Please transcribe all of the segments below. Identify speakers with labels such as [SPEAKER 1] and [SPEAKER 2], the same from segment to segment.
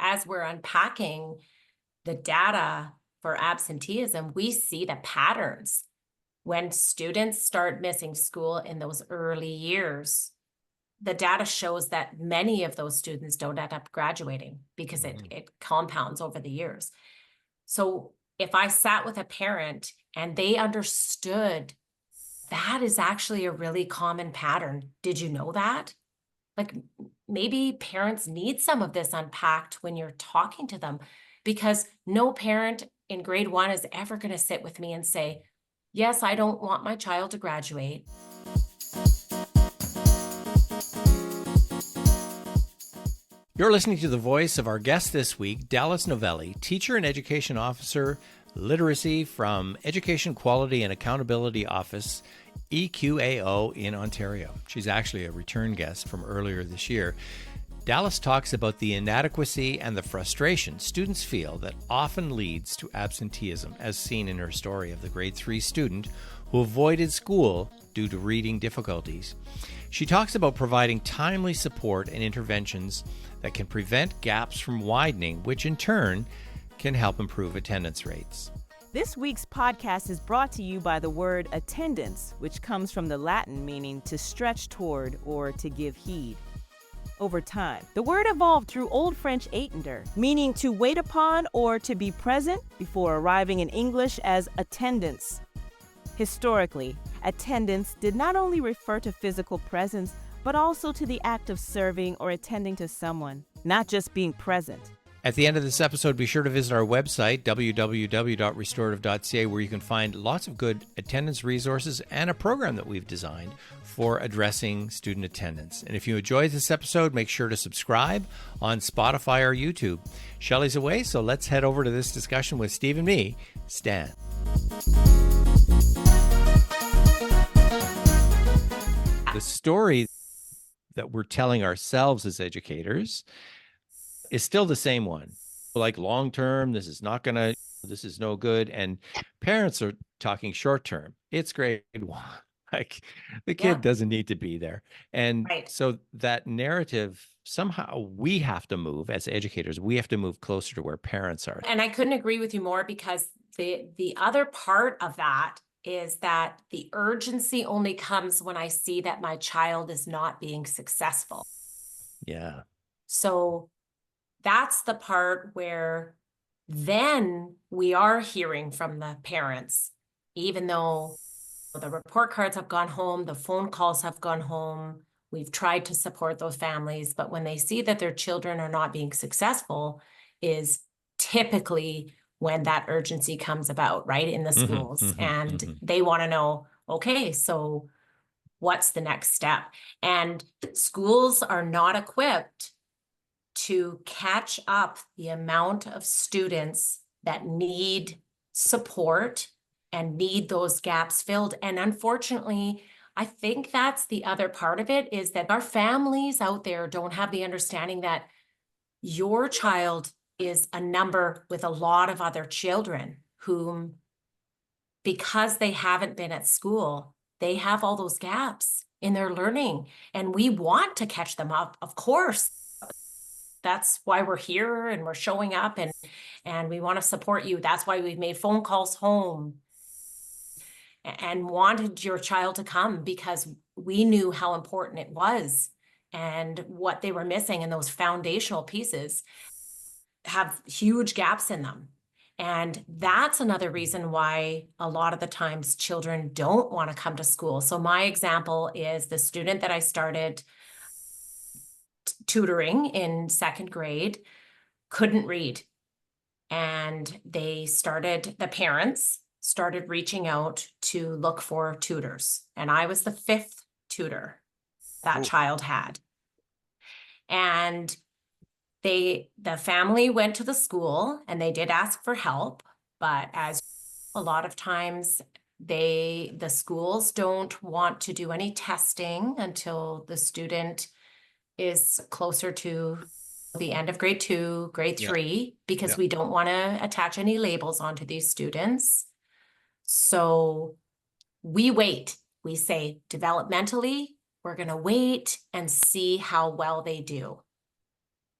[SPEAKER 1] as we're unpacking the data for absenteeism, we see the patterns. When students start missing school in those early years, the data shows that many of those students don't end up graduating because it compounds over the years. So if I sat with a parent and they understood that is actually a really common pattern, did you know that? Like, maybe parents need some of this unpacked when you're talking to them, because no parent in grade 1 is ever going to sit with me and say, yes, I don't want my child to graduate.
[SPEAKER 2] You're listening to the voice of our guest this week, Dallis Novelli, Teacher and Education Officer, Literacy from Education Quality and Accountability Office, EQAO in Ontario. She's actually a return guest from earlier this year. Dallis talks about the inadequacy and the frustration students feel that often leads to absenteeism, as seen in her story of the grade 3 student who avoided school due to reading difficulties. She talks about providing timely support and interventions that can prevent gaps from widening, which in turn can help improve attendance rates.
[SPEAKER 3] This week's podcast is brought to you by the word attendance, which comes from the Latin meaning to stretch toward or to give heed. Over time, the word evolved through Old French attendre, meaning to wait upon or to be present, before arriving in English as attendance. Historically, attendance did not only refer to physical presence, but also to the act of serving or attending to someone, not just being present.
[SPEAKER 2] At the end of this episode, be sure to visit our website, www.restorative.ca, where you can find lots of good attendance resources and a program that we've designed for addressing student attendance. And if you enjoyed this episode, make sure to subscribe on Spotify or YouTube. Shelley's away, so let's head over to this discussion with Steve and me, Stan. The story that we're telling ourselves as educators is still the same one. Like, long term, this is no good. And parents are talking short term. It's grade 1. Like, the kid doesn't need to be there. And so that narrative, somehow we have to move as educators. We have to move closer to where parents are.
[SPEAKER 1] And I couldn't agree with you more, because the other part of that is that the urgency only comes when I see that my child is not being successful.
[SPEAKER 2] Yeah.
[SPEAKER 1] So that's the part where then we are hearing from the parents, even though the report cards have gone home, the phone calls have gone home, we've tried to support those families, but when they see that their children are not being successful is typically when that urgency comes about, right, in the schools. They want to know, okay, so what's the next step? And schools are not equipped to catch up the amount of students that need support and need those gaps filled. And unfortunately, I think that's the other part of it, is that our families out there don't have the understanding that your child is a number with a lot of other children whom, because they haven't been at school, they have all those gaps in their learning. And we want to catch them up, of course. That's why we're here and we're showing up, and we want to support you. That's why we've made phone calls home and wanted your child to come, because we knew how important it was and what they were missing. And those foundational pieces have huge gaps in them. And that's another reason why a lot of the times children don't want to come to school. So my example is the student that I started tutoring in 2nd grade couldn't read. And the parents started reaching out to look for tutors. And I was the 5th tutor that child had. And the family went to the school and they did ask for help, but as a lot of times the schools don't want to do any testing until the student is closer to the end of grade 2, grade 3, because we don't want to attach any labels onto these students. So we wait. We say developmentally, we're going to wait and see how well they do.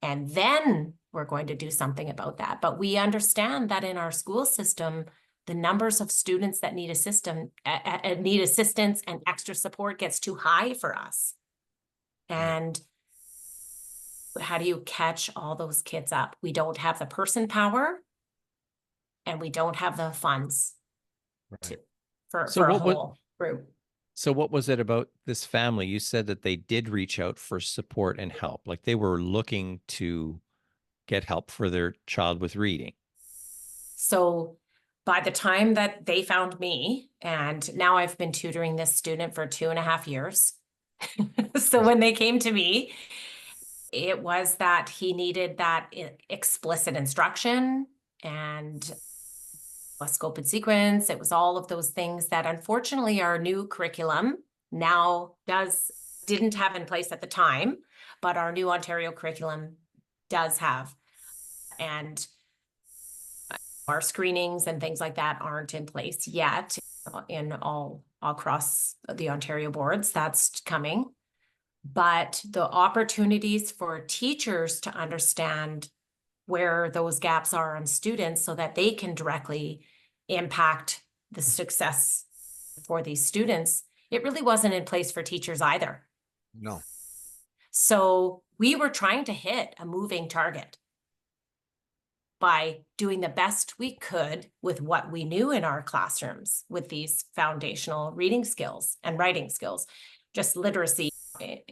[SPEAKER 1] And then we're going to do something about that. But we understand that in our school system, the numbers of students that need assistance and extra support gets too high for us. And how do you catch all those kids up? We don't have the person power, and we don't have the funds for a whole group.
[SPEAKER 2] So what was it about this family? You said that they did reach out for support and help, like they were looking to get help for their child with reading.
[SPEAKER 1] So by the time that they found me, and now I've been tutoring this student for 2.5 years. So when they came to me, it was that he needed that explicit instruction and a scope and sequence. It was all of those things that unfortunately our new curriculum now didn't have in place at the time, but our new Ontario curriculum does have. And our screenings and things like that aren't in place yet in all across the Ontario boards. That's coming. But the opportunities for teachers to understand where those gaps are on students so that they can directly impact the success for these students, it really wasn't in place for teachers either.
[SPEAKER 4] No.
[SPEAKER 1] So we were trying to hit a moving target by doing the best we could with what we knew in our classrooms with these foundational reading skills and writing skills, just literacy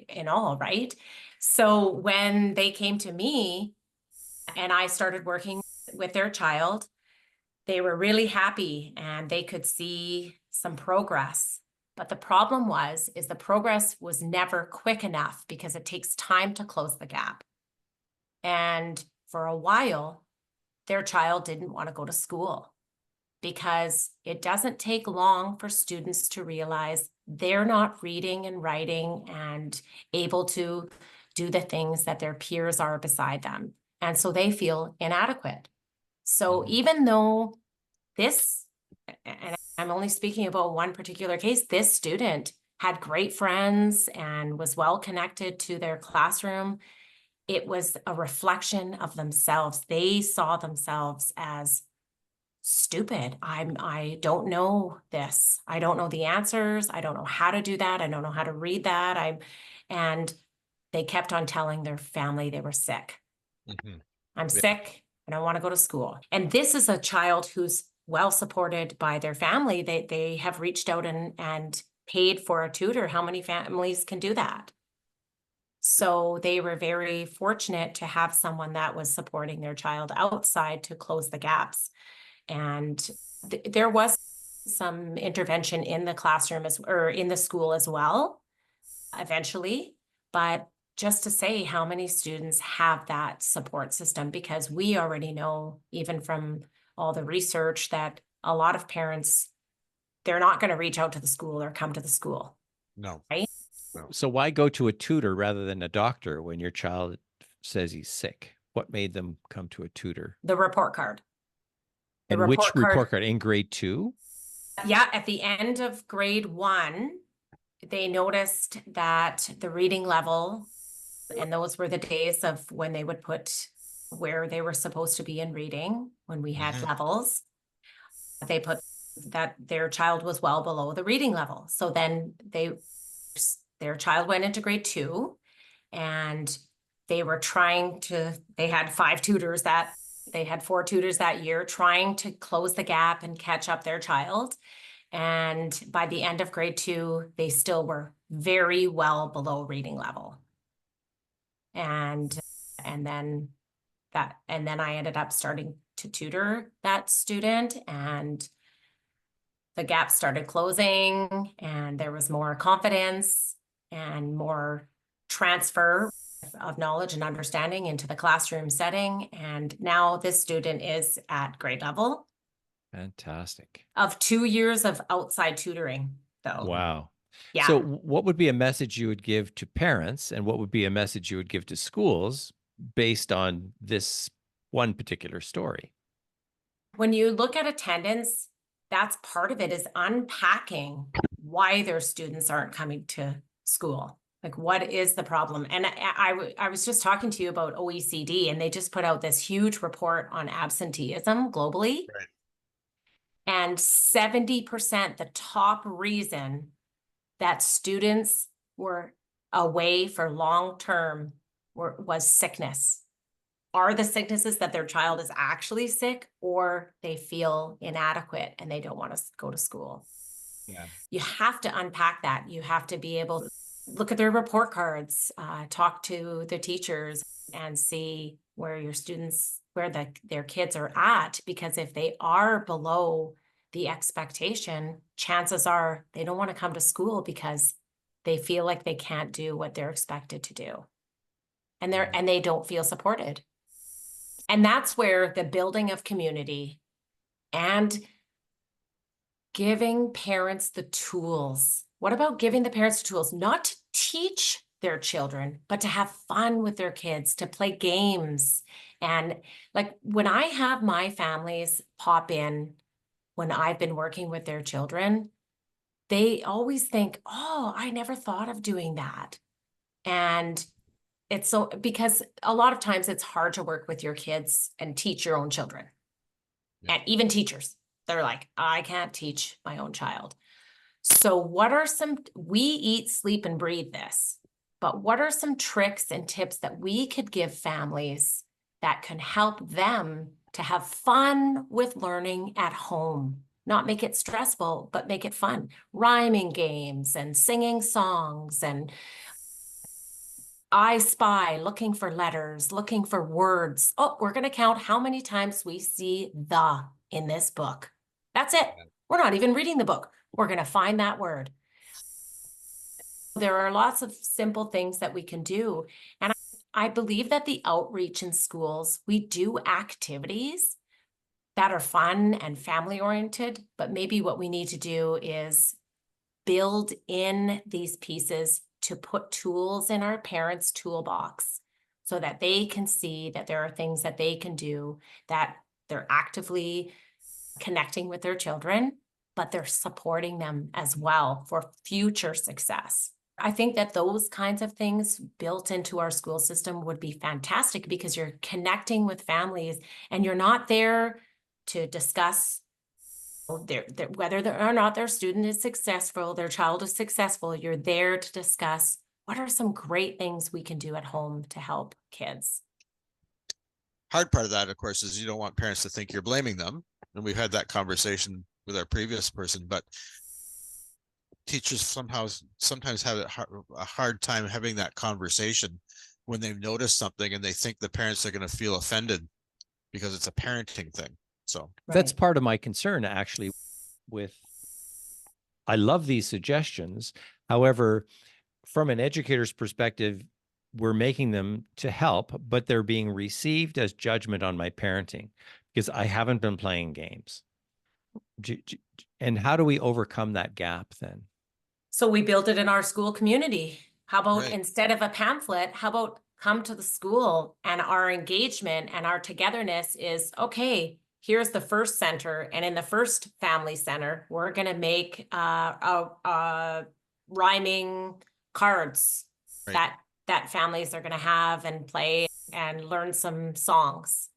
[SPEAKER 1] in all, right? So when they came to me and I started working with their child, they were really happy and they could see some progress. But the problem is the progress was never quick enough because it takes time to close the gap. And for a while, their child didn't want to go to school because it doesn't take long for students to realize they're not reading and writing and able to do the things that their peers are beside them. And so they feel inadequate. So even though this, and I'm only speaking about one particular case, this student had great friends and was well connected to their classroom, it was a reflection of themselves. They saw themselves as stupid. I don't know this. I don't know the answers. I don't know how to do that. I don't know how to read that. And they kept on telling their family they were sick. I'm sick and I want to go to school. And this is a child who's well supported by their family. They have reached out and paid for a tutor. How many families can do that? So they were very fortunate to have someone that was supporting their child outside to close the gaps. And there was some intervention in the classroom or in the school as well, eventually. But just to say how many students have that support system, because we already know, even from all the research, that a lot of parents, they're not going to reach out to the school or come to the school.
[SPEAKER 4] No.
[SPEAKER 1] Right?
[SPEAKER 4] No.
[SPEAKER 2] So why go to a tutor rather than a doctor when your child says he's sick? What made them come to a tutor?
[SPEAKER 1] The report card.
[SPEAKER 2] And which report card? In grade 2?
[SPEAKER 1] Yeah, at the end of grade 1, they noticed that the reading level, and those were the days of when they would put where they were supposed to be in reading, when we had levels, they put that their child was well below the reading level. So then their child went into grade 2 and they were they had 4 tutors that year trying to close the gap and catch up their child. And by the end of grade 2, they still were very well below reading level. And then I ended up starting to tutor that student, and the gap started closing and there was more confidence and more transfer of knowledge and understanding into the classroom setting. And now this student is at grade level.
[SPEAKER 2] Fantastic.
[SPEAKER 1] Of 2 years of outside tutoring, though.
[SPEAKER 2] Wow.
[SPEAKER 1] Yeah.
[SPEAKER 2] So what would be a message you would give to parents, and what would be a message you would give to schools based on this one particular story?
[SPEAKER 1] When you look at attendance, that's part of it, is unpacking why their students aren't coming to school. Like, what is the problem? And I was just talking to you about OECD, and they just put out this huge report on absenteeism globally.
[SPEAKER 2] Right.
[SPEAKER 1] And 70%, the top reason that students were away for long term was sickness. Are the sicknesses that their child is actually sick, or they feel inadequate and they don't want to go to school?
[SPEAKER 2] Yeah.
[SPEAKER 1] You have to unpack that. You have to be able to look at their report cards, talk to the teachers, and see where your students, where their kids are at. Because if they are below the expectation, chances are they don't want to come to school because they feel like they can't do what they're expected to do. And they don't feel supported. And that's where the building of community and giving parents the tools. What about giving the parents the tools, not to teach their children, but to have fun with their kids, to play games? And like when I have my families pop in, when I've been working with their children, they always think, oh, I never thought of doing that. And it's so, because a lot of times it's hard to work with your kids and teach your own children.
[SPEAKER 2] Yeah.
[SPEAKER 1] And even teachers, they're like, I can't teach my own child. So what are we eat, sleep, and breathe this, but what are some tricks and tips that we could give families that can help them to have fun with learning at home? Not make it stressful, but make it fun. Rhyming games and singing songs and I Spy, looking for letters, looking for words. Oh, we're going to count how many times we see the in this book. That's it. We're not even reading the book. We're going to find that word. There are lots of simple things that we can do. And I believe that the outreach in schools, we do activities that are fun and family oriented, but maybe what we need to do is build in these pieces to put tools in our parents' toolbox so that they can see that there are things that they can do, that they're actively connecting with their children, but they're supporting them as well for future success. I think that those kinds of things built into our school system would be fantastic because you're connecting with families and you're not there to discuss whether or not their student is successful, their child is successful. You're there to discuss what are some great things we can do at home to help kids.
[SPEAKER 4] Hard part of that, of course, is you don't want parents to think you're blaming them. And we've had that conversation with our previous person, but teachers sometimes have a hard time having that conversation when they've noticed something and they think the parents are going to feel offended because it's a parenting thing. So
[SPEAKER 2] that's part of my concern, actually, I love these suggestions. However, from an educator's perspective, we're making them to help, but they're being received as judgment on my parenting because I haven't been playing games. And how do we overcome that gap then?
[SPEAKER 1] So we built it in our school community. How about instead of a pamphlet, how about come to the school, and our engagement and our togetherness is, okay, here's the first center. And in the first family center, we're going to make rhyming cards that families are going to have and play and learn some songs.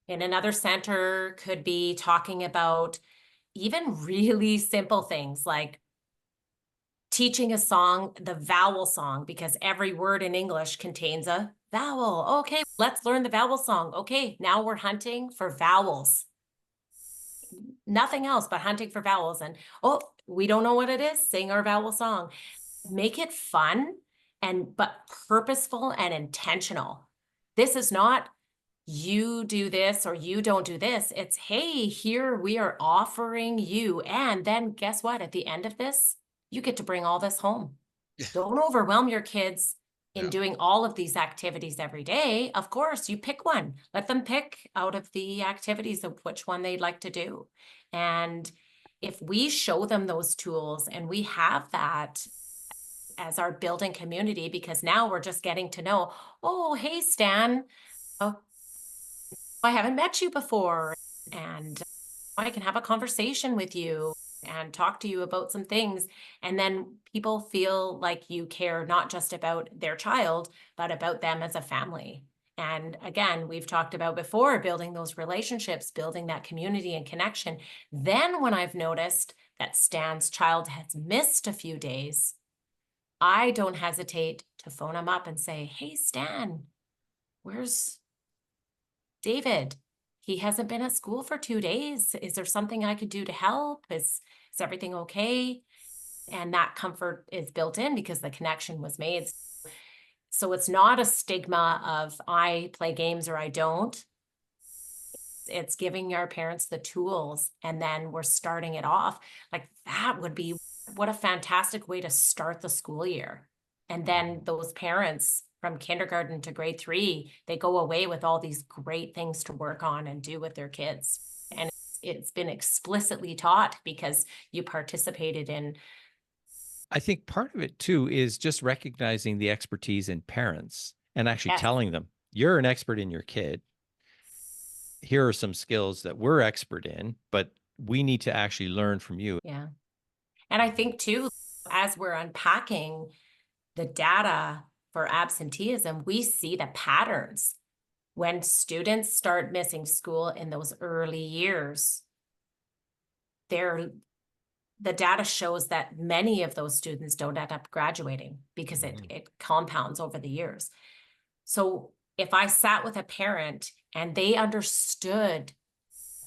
[SPEAKER 1] In another center could be talking about even really simple things like teaching a song, the vowel song, because every word in English contains a vowel. Okay, let's learn the vowel song. Okay, now we're hunting for vowels. Nothing else but hunting for vowels. And oh, we don't know what it is. Sing our vowel song. Make it fun but purposeful and intentional. This is not you do this or you don't do this. It's, hey, here we are offering you. And then guess what? At the end of this, you get to bring all this home.
[SPEAKER 4] Yeah.
[SPEAKER 1] Don't overwhelm your kids in doing all of these activities every day. Of course, you pick one. Let them pick out of the activities of which one they'd like to do. And if we show them those tools and we have that as our building community, because now we're just getting to know, oh, hey, Stan, oh, I haven't met you before, and I can have a conversation with you. and talk to you about some things. And then people feel like you care not just about their child, but about them as a family. And again, we've talked about before, building those relationships, building that community and connection. Then when I've noticed that Stan's child has missed a few days, I don't hesitate to phone him up and say, hey, Stan, where's David? He hasn't been at school for 2 days. Is there something I could do to help? Is everything okay? And that comfort is built in because the connection was made. So it's not a stigma of I play games or I don't. It's giving our parents the tools, and then we're starting it off. Like that would be what a fantastic way to start the school year. And then those parents from kindergarten to grade 3, they go away with all these great things to work on and do with their kids. And it's been explicitly taught because you participated in.
[SPEAKER 2] I think part of it too is just recognizing the expertise in parents and actually
[SPEAKER 1] Yes.
[SPEAKER 2] telling them, you're an expert in your kid. Here are some skills that we're expert in, but we need to actually learn from you.
[SPEAKER 1] Yeah. And I think too, as we're unpacking the data for absenteeism, we see the patterns. When students start missing school in those early years, the data shows that many of those students don't end up graduating because it compounds over the years. So if I sat with a parent and they understood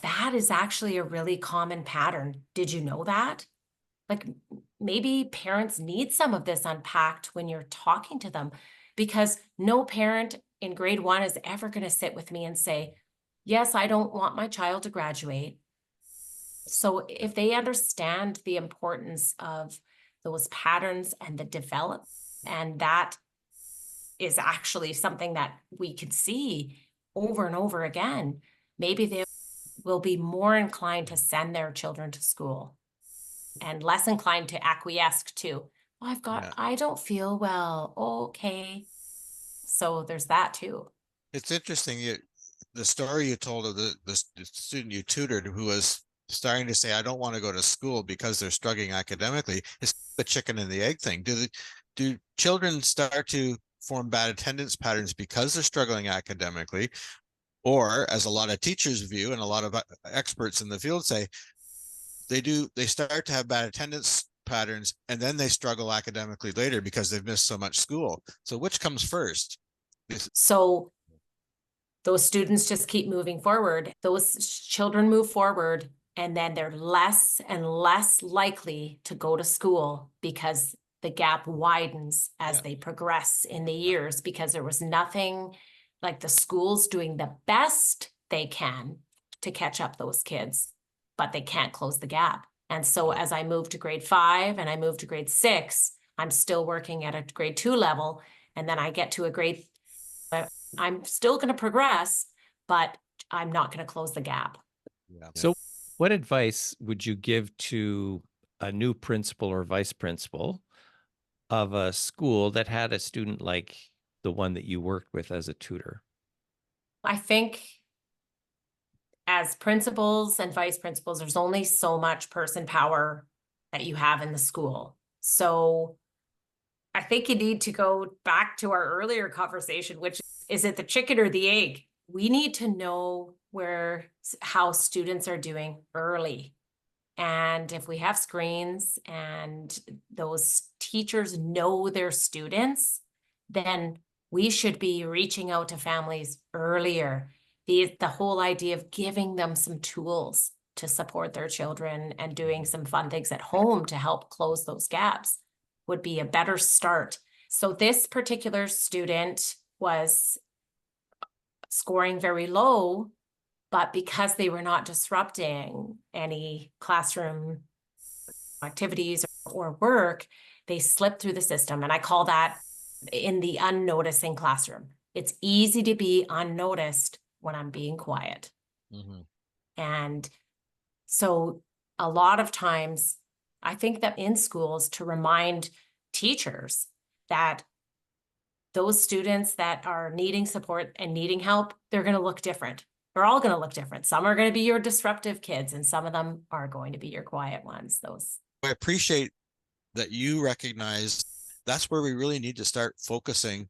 [SPEAKER 1] that is actually a really common pattern. Did you know that? Like maybe parents need some of this unpacked when you're talking to them, because no parent in grade 1 is ever going to sit with me and say, yes, I don't want my child to graduate. So if they understand the importance of those patterns and the development, and that is actually something that we could see over and over again, maybe they will be more inclined to send their children to school and less inclined to acquiesce to, oh, I don't feel well. Okay. So there's that too.
[SPEAKER 4] It's interesting. The story you told of the student you tutored who was starting to say, I don't want to go to school because they're struggling academically. It's the chicken and the egg thing. Do children start to form bad attendance patterns because they're struggling academically? Or, as a lot of teachers view and a lot of experts in the field say, they start to have bad attendance patterns and then they struggle academically later because they've missed so much school. So which comes first?
[SPEAKER 1] So those students just keep moving forward. Those children move forward, and then they're less and less likely to go to school because the gap widens as they progress in the years, because there was nothing like the schools doing the best they can to catch up those kids, but they can't close the gap. And so as I move to grade 5 and I move to grade 6, I'm still working at a grade 2 level. And then I get to a grade, I'm still going to progress, but I'm not going to close the gap.
[SPEAKER 4] Yeah.
[SPEAKER 2] So what advice would you give to a new principal or vice principal of a school that had a student like the one that you worked with as a tutor?
[SPEAKER 1] I think as principals and vice principals, there's only so much person power that you have in the school. So I think you need to go back to our earlier conversation, which is it the chicken or the egg? We need to know how students are doing early. And if we have screens and those teachers know their students, then we should be reaching out to families earlier. The whole idea of giving them some tools to support their children and doing some fun things at home to help close those gaps would be a better start. So this particular student was scoring very low, but because they were not disrupting any classroom activities or work, they slipped through the system. And I call that in the unnoticing classroom. It's easy to be unnoticed when I'm being quiet. And so a lot of times, I think that in schools, to remind teachers that those students that are needing support and needing help, they're going to look different. They're all going to look different. Some are going to be your disruptive kids, and some of them are going to be your quiet ones. Those.
[SPEAKER 4] I appreciate that you recognize that's where we really need to start focusing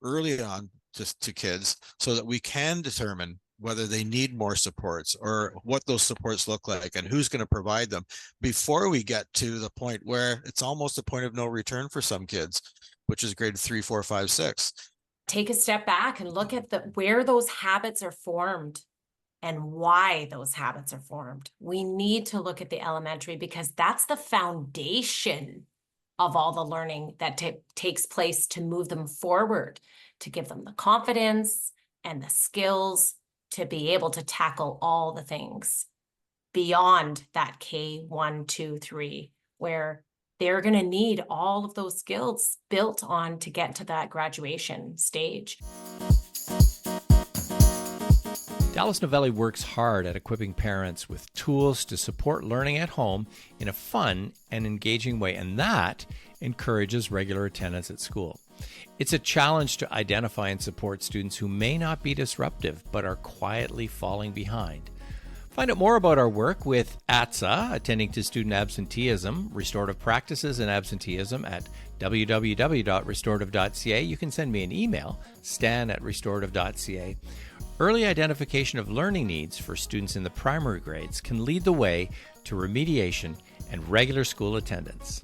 [SPEAKER 4] early on to kids so that we can determine whether they need more supports or what those supports look like and who's going to provide them before we get to the point where it's almost a point of no return for some kids, which is grade 3, 4, 5, 6.
[SPEAKER 1] Take a step back and look at where those habits are formed and why those habits are formed. We need to look at the elementary because that's the foundation of all the learning that takes place to move them forward, to give them the confidence and the skills to be able to tackle all the things beyond that K1, 2, 3, where they're going to need all of those skills built on to get to that graduation stage.
[SPEAKER 2] Dallis Novelli works hard at equipping parents with tools to support learning at home in a fun and engaging way, and that encourages regular attendance at school. It's a challenge to identify and support students who may not be disruptive but are quietly falling behind. Find out more about our work with ATSA, Attending to Student Absenteeism, Restorative Practices and Absenteeism at www.restorative.ca. You can send me an email, stan@restorative.ca. Early identification of learning needs for students in the primary grades can lead the way to remediation and regular school attendance.